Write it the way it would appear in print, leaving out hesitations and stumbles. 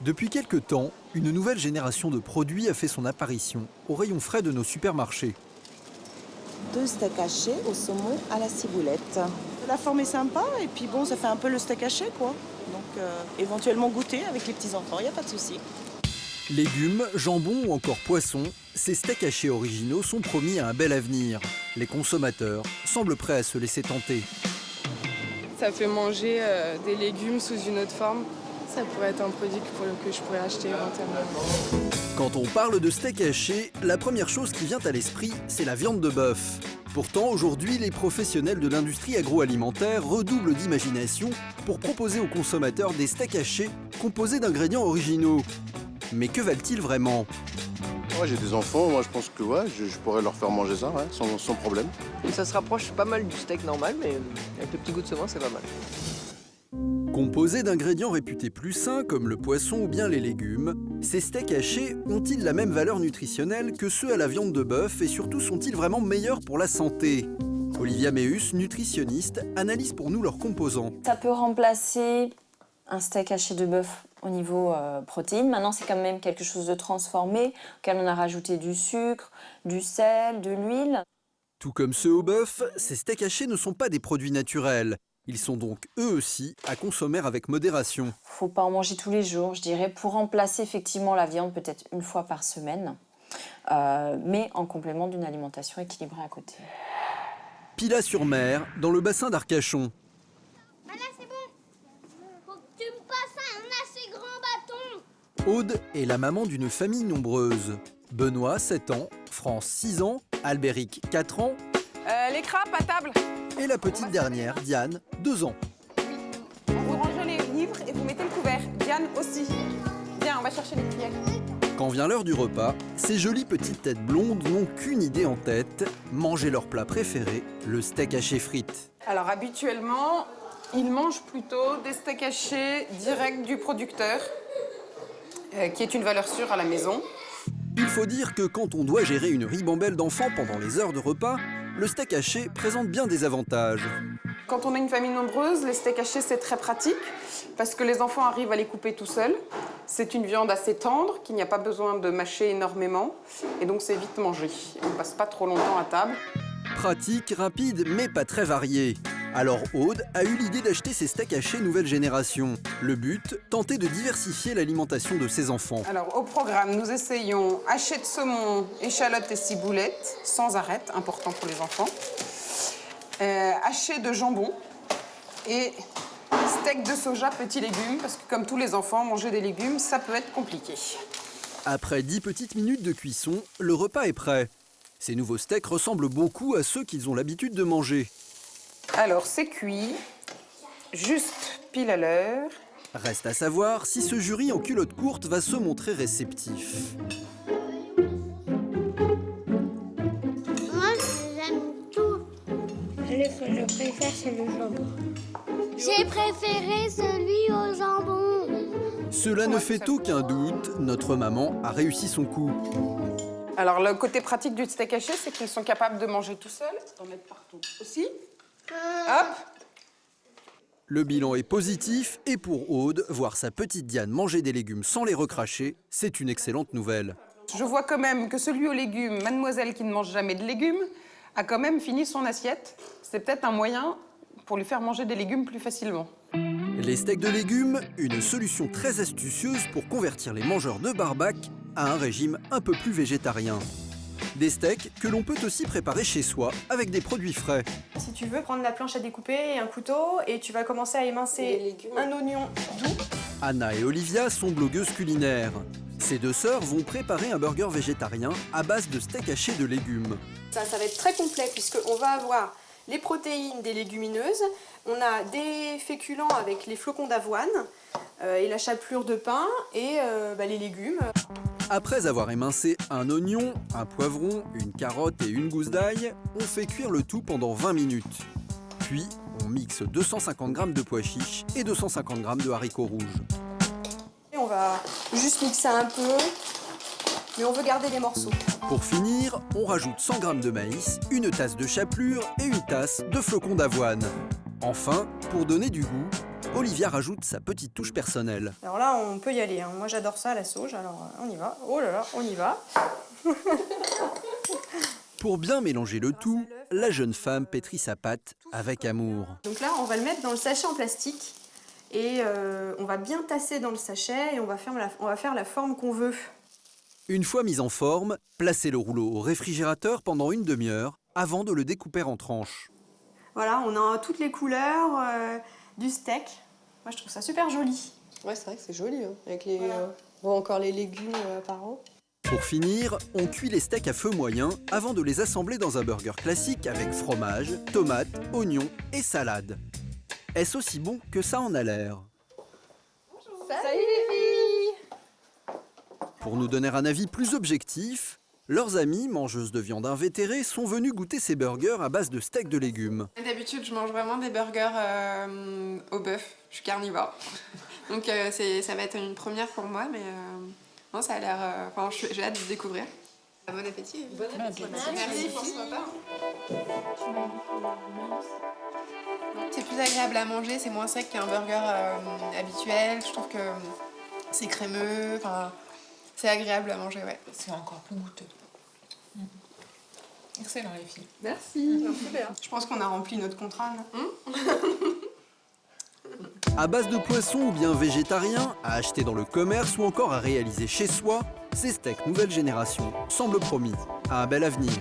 Depuis quelque temps, une nouvelle génération de produits a fait son apparition au rayon frais de nos supermarchés. 2 steaks hachés au saumon à la ciboulette. La forme est sympa et puis bon, ça fait un peu le steak haché quoi. Donc éventuellement goûter avec les petits-enfants, il n'y a pas de souci. Légumes, jambon ou encore poissons, ces steaks hachés originaux sont promis à un bel avenir. Les consommateurs semblent prêts à se laisser tenter. Ça fait manger des légumes sous une autre forme. Ça pourrait être un produit que je pourrais acheter éventuellement. Quand on parle de steak haché, la première chose qui vient à l'esprit, c'est la viande de bœuf. Pourtant, aujourd'hui, les professionnels de l'industrie agroalimentaire redoublent d'imagination pour proposer aux consommateurs des steaks hachés composés d'ingrédients originaux. Mais que valent-ils vraiment? Moi j'ai des enfants, moi je pense que ouais, je pourrais leur faire manger ça, ouais, sans problème. Ça se rapproche pas mal du steak normal, mais avec le petit goût de semence, c'est pas mal. Composés d'ingrédients réputés plus sains comme le poisson ou bien les légumes, ces steaks hachés ont-ils la même valeur nutritionnelle que ceux à la viande de bœuf et surtout sont-ils vraiment meilleurs pour la santé? Olivia Meus, nutritionniste, analyse pour nous leurs composants. Ça peut remplacer un steak haché de bœuf au niveau protéines. Maintenant, c'est quand même quelque chose de transformé, auquel on a rajouté du sucre, du sel, de l'huile. Tout comme ceux au bœuf, ces steaks hachés ne sont pas des produits naturels. Ils sont donc eux aussi à consommer avec modération. Faut pas en manger tous les jours, je dirais, pour remplacer effectivement la viande peut-être une fois par semaine, mais en complément d'une alimentation équilibrée à côté. Pilat-sur-Mer, dans le bassin d'Arcachon. Voilà, c'est bon. Faut que tu me passes un assez grand bâton. Aude est la maman d'une famille nombreuse. Benoît, 7 ans, France, 6 ans, Albéric, 4 ans, Les crêpes à table. et la petite dernière, Diane, 2 ans. Vous rangez les livres et vous mettez le couvert. Diane aussi. Viens, on va chercher les cuillères. Quand vient l'heure du repas, ces jolies petites têtes blondes n'ont qu'une idée en tête, manger leur plat préféré, le steak haché frites. Alors habituellement, ils mangent plutôt des steaks hachés directs du producteur, qui est une valeur sûre à la maison. Il faut dire que quand on doit gérer une ribambelle d'enfants pendant les heures de repas, le steak haché présente bien des avantages. Quand on a une famille nombreuse, les steaks hachés, c'est très pratique parce que les enfants arrivent à les couper tout seuls. C'est une viande assez tendre, qu'il n'y a pas besoin de mâcher énormément. Et donc, c'est vite mangé. On ne passe pas trop longtemps à table. Pratique, rapide, mais pas très varié. Alors Aude a eu l'idée d'acheter ces steaks hachés nouvelle génération. Le but, tenter de diversifier l'alimentation de ses enfants. Alors, au programme, nous essayons haché de saumon, échalotes et ciboulette, sans arête, important pour les enfants. Haché de jambon et steak de soja, petits légumes, parce que comme tous les enfants, manger des légumes, ça peut être compliqué. Après 10 petites minutes de cuisson, le repas est prêt. Ces nouveaux steaks ressemblent beaucoup à ceux qu'ils ont l'habitude de manger. Alors, c'est cuit, juste pile à l'heure. Reste à savoir si ce jury en culotte courte va se montrer réceptif. Moi, j'aime tout. Celui que je préfère, c'est le jambon. J'ai préféré celui au jambon. Cela ne fait aucun doute, notre maman a réussi son coup. Alors, le côté pratique du steak haché, c'est qu'ils sont capables de manger tout seuls, d'en mettre partout aussi. Hop. Le bilan est positif et pour Aude, voir sa petite Diane manger des légumes sans les recracher, c'est une excellente nouvelle. Je vois quand même que celui aux légumes, mademoiselle qui ne mange jamais de légumes, a quand même fini son assiette. C'est peut-être un moyen pour lui faire manger des légumes plus facilement. Les steaks de légumes, une solution très astucieuse pour convertir les mangeurs de barbac à un régime un peu plus végétarien. Des steaks que l'on peut aussi préparer chez soi avec des produits frais. Si tu veux, prendre la planche à découper et un couteau et tu vas commencer à émincer un oignon doux. Anna et Olivia sont blogueuses culinaires. Ces deux sœurs vont préparer un burger végétarien à base de steak haché de légumes. Ça va être très complet puisqu'on va avoir les protéines des légumineuses, on a des féculents avec les flocons d'avoine et la chapelure de pain et les légumes. Après avoir émincé un oignon, un poivron, une carotte et une gousse d'ail, on fait cuire le tout pendant 20 minutes. Puis, on mixe 250 g de pois chiches et 250 g de haricots rouges. Et on va juste mixer un peu, mais on veut garder les morceaux. Pour finir, on rajoute 100 g de maïs, une tasse de chapelure et une tasse de flocons d'avoine. Enfin, pour donner du goût, Olivia rajoute sa petite touche personnelle. Alors là, on peut y aller, hein. Moi j'adore ça, la sauge, alors on y va. Oh là là, on y va. Pour bien mélanger le tout, la jeune femme pétrit sa pâte avec amour. Donc là, on va le mettre dans le sachet en plastique et on va bien tasser dans le sachet et on va faire la forme qu'on veut. Une fois mis en forme, placez le rouleau au réfrigérateur pendant une demi-heure avant de le découper en tranches. Voilà, on a toutes les couleurs du steak. Moi, je trouve ça super joli. Ouais, c'est vrai que c'est joli, hein, avec les, bon, encore les légumes apparents. Pour finir, on cuit les steaks à feu moyen avant de les assembler dans un burger classique avec fromage, tomates, oignons et salade. Est-ce aussi bon que ça en a l'air? Salut les filles! Pour nous donner un avis plus objectif, leurs amies, mangeuses de viande invétérée, sont venues goûter ces burgers à base de steaks de légumes. D'habitude, je mange vraiment des burgers au bœuf. Je suis carnivore. Donc ça va être une première pour moi, mais non, ça a l'air... Enfin, j'ai hâte de découvrir. Bon appétit. Bon appétit. Merci pour ce repas. C'est plus agréable à manger, c'est moins sec qu'un burger habituel. Je trouve que c'est crémeux, enfin, c'est agréable à manger, ouais. C'est encore plus goûteux. Excellent les filles. Merci. Je pense qu'on a rempli notre contrat, là. À base de poisson ou bien végétarien, à acheter dans le commerce ou encore à réaliser chez soi, ces steaks nouvelle génération semblent promis à un bel avenir.